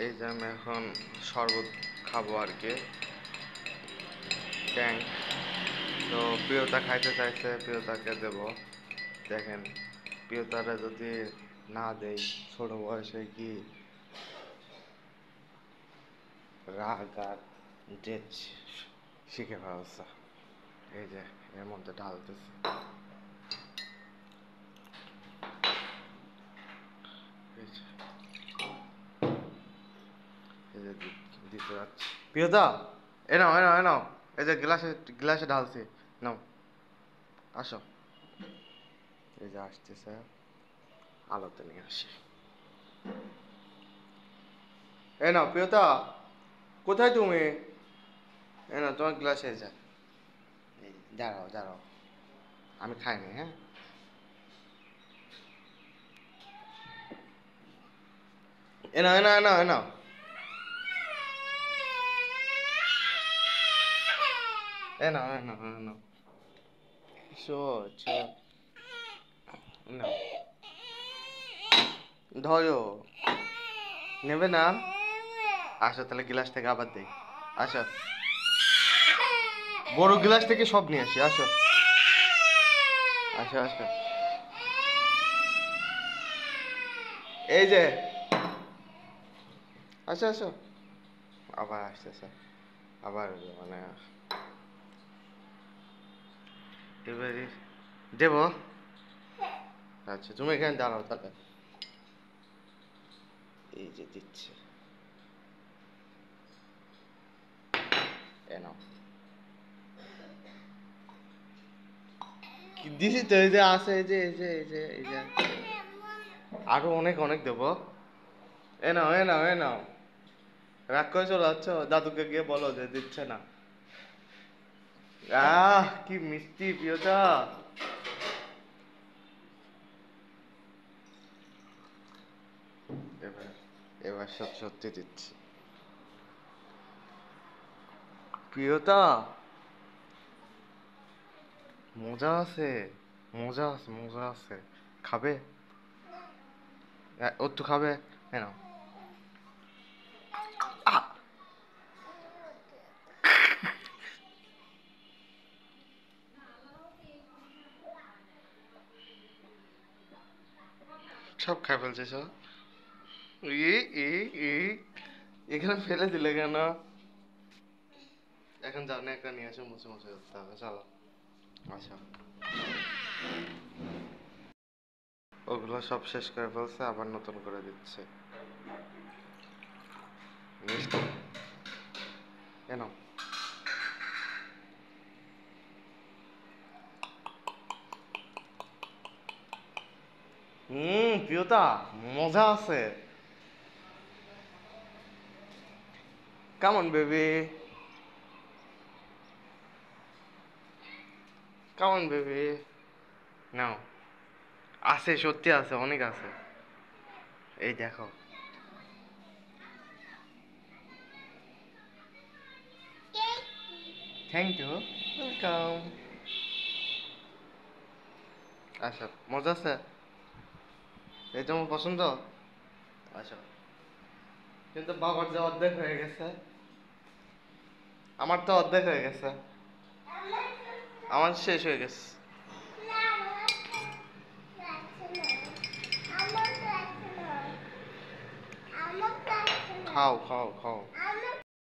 এই যে আমি এখন শরবত খাবো আর কি, ট্যাঙ্ক। তো প্রিয়তা খাইতে চাইছে, প্রিয়তাকে দেব। দেখেন, প্রিয়তারা যদি না দেই, ছোট বয়সে কি রাগ আর জেদ শিখে ফেলছে। এই যে এর মধ্যে ঢালতেছে। এই যে দিতে যাচ্ছি। প্রিয়তা, এ নাও, এ নাও, এ নাও। এই যে গ্লাসে গ্লাসে ঢালছি, নাও, আসো। এই যে আসতেছে, আলোতে নিয়ে আসি। এ নাও প্রিয়তা, কোথায় তুমি? এ নাও তোমার গ্লাসে যা। দাঁড়াও দাঁড়াও, আমি খাইনি, হ্যাঁ। এ নাও, এ নাও, এ নাও, এ নাও। এ নাও, এ নাও, এ নাও। চো নাও, ধরো। নেবে না? আসো তাহলে গ্লাস থেকে আবার দেই। আসো, বড় গ্লাস থেকে সব নিয়ে আসি, আসো। আসো আসো, এই যে, আসো আসো। আবার আসতেছে, আবার মানে এবারে দেবো। আচ্ছা তুমি এখানে দাঁড়াও তাহলে। এই যে দিচ্ছে, এ নাও। দিছি তো, এই যে আছে, এই যে, এই যে, এই যে, এই যে, আরো অনেক অনেক দেবো। এ নাও, এ নাও, এ নাও। রাগ করে চলে যাচ্ছ, দাদুকে গিয়ে বলো যে দিচ্ছে না। কি মিষ্টি প্রিয়তা। এবার এবার সব সত্যি দিচ্ছি। প্রিয়তা, মজা আছে, মজা আছে, মজা আছে। খাবে? ও তো খাবে, হ্যাঁ নাও। আহ! সব খাই ফেলছে সব। ই ই ই এখানে ফেলে দিলে কেন? এখন যাও না, একটা নিয়ে আসো, মুছে মুছে করতে হবে, চলো। আচ্ছা, ওগুলো সব শেষ করে ফেলছে, আবার নতুন করে দিচ্ছে। মিষ্টি, কেন? প্রিয়তা, মজা আছে। কেমন বেবি? কেমন বেবি? নাও, আছে, সত্যি আছে, অনেক আছে। এই দেখো। Thank you, welcome. আচ্ছা, মজা আছে? এই তোমার পছন্দ? আচ্ছা, কিন্তু বাবার যে অর্ধেক হয়ে গেছে। আমার তো অর্ধেক হয়ে গেছে, আমার শেষ হয়ে গেছে। খাও খাও খাও।